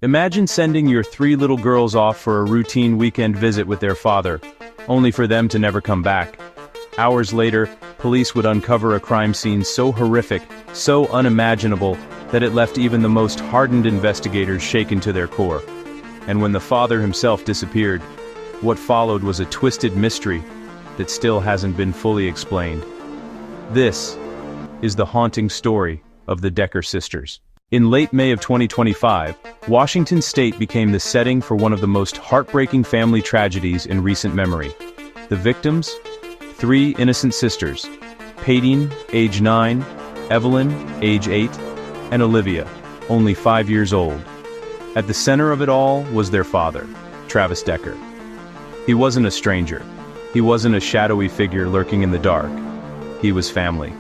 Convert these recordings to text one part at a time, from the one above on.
Imagine sending your three little girls off for a routine weekend visit with their father, only for them to never come back. Hours later, police would uncover a crime scene so horrific, so unimaginable, that it left even the most hardened investigators shaken to their core. And when the father himself disappeared, what followed was a twisted mystery that still hasn't been fully explained. This is the haunting story of the Decker sisters. In late May of 2025, Washington State became the setting for one of the most heartbreaking family tragedies in recent memory. The victims? Three innocent sisters: Paityn, age 9, Evelyn, age 8, and Olivia, only 5 years old. At the center of it all was their father, Travis Decker. He wasn't a stranger. He wasn't a shadowy figure lurking in the dark. He was family.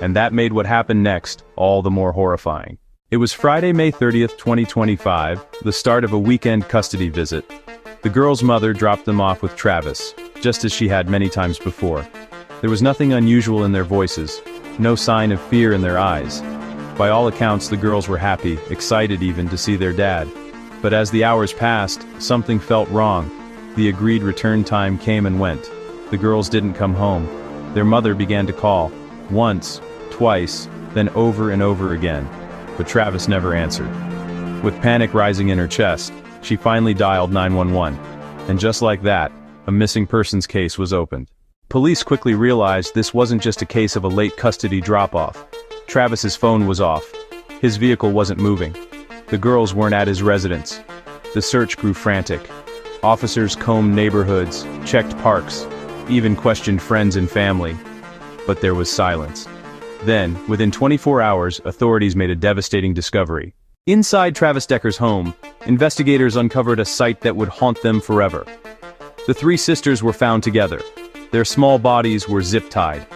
And that made what happened next all the more horrifying. It was Friday, May 30th, 2025, the start of a weekend custody visit. The girls' mother dropped them off with Travis, just as she had many times before. There was nothing unusual in their voices, no sign of fear in their eyes. By all accounts, the girls were happy, excited even, to see their dad. But as the hours passed, something felt wrong. The agreed return time came and went. The girls didn't come home. Their mother began to call, once, twice, then over and over again. But Travis never answered. With panic rising in her chest, she finally dialed 911. And just like that, a missing persons case was opened. Police quickly realized this wasn't just a case of a late custody drop-off. Travis's phone was off. His vehicle wasn't moving. The girls weren't at his residence. The search grew frantic. Officers combed neighborhoods, checked parks, even questioned friends and family. But there was silence. Then, within 24 hours, authorities made a devastating discovery. Inside Travis Decker's home, investigators uncovered a sight that would haunt them forever. The three sisters were found together. Their small bodies were zip-tied.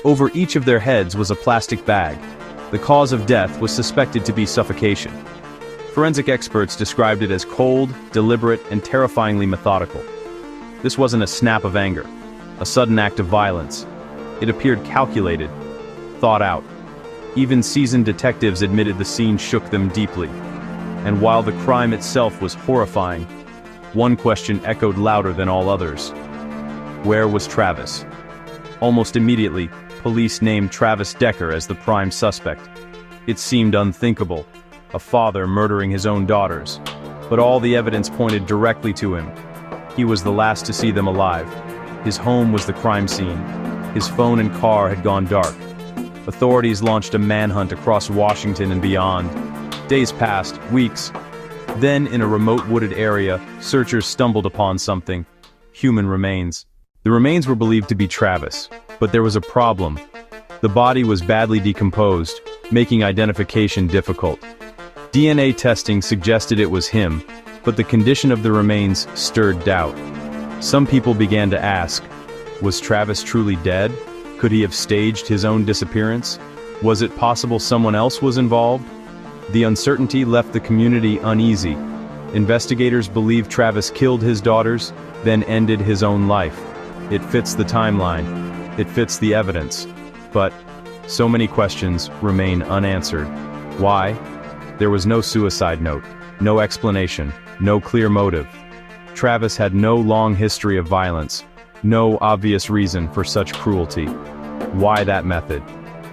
Over each of their heads was a plastic bag. The cause of death was suspected to be suffocation. Forensic experts described it as cold, deliberate, and terrifyingly methodical. This wasn't a snap of anger, a sudden act of violence. It appeared calculated, thought out. Even seasoned detectives admitted the scene shook them deeply. And while the crime itself was horrifying, one question echoed louder than all others. Where was Travis? Almost immediately, police named Travis Decker as the prime suspect. It seemed unthinkable, a father murdering his own daughters. But all the evidence pointed directly to him. He was the last to see them alive. His home was the crime scene. His phone and car had gone dark. Authorities launched a manhunt across Washington and beyond. Days passed, weeks. Then, in a remote wooded area, searchers stumbled upon something: human remains. The remains were believed to be Travis, but there was a problem. The body was badly decomposed, making identification difficult. DNA testing suggested it was him, but the condition of the remains stirred doubt. Some people began to ask, was Travis truly dead? Could he have staged his own disappearance? Was it possible someone else was involved? The uncertainty left the community uneasy. Investigators believe Travis killed his daughters, then ended his own life. It fits the timeline. It fits the evidence. But so many questions remain unanswered. Why? There was no suicide note, no explanation, no clear motive. Travis had no long history of violence, no obvious reason for such cruelty. Why that method?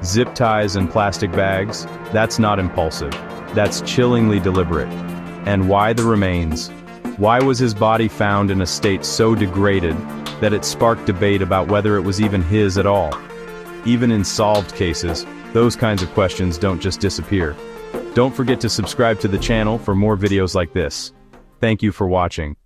Zip ties and plastic bags? That's not impulsive. That's chillingly deliberate. And why the remains? Why was his body found in a state so degraded that it sparked debate about whether it was even his at all? Even in solved cases, those kinds of questions don't just disappear. Don't forget to subscribe to the channel for more videos like this. Thank you for watching.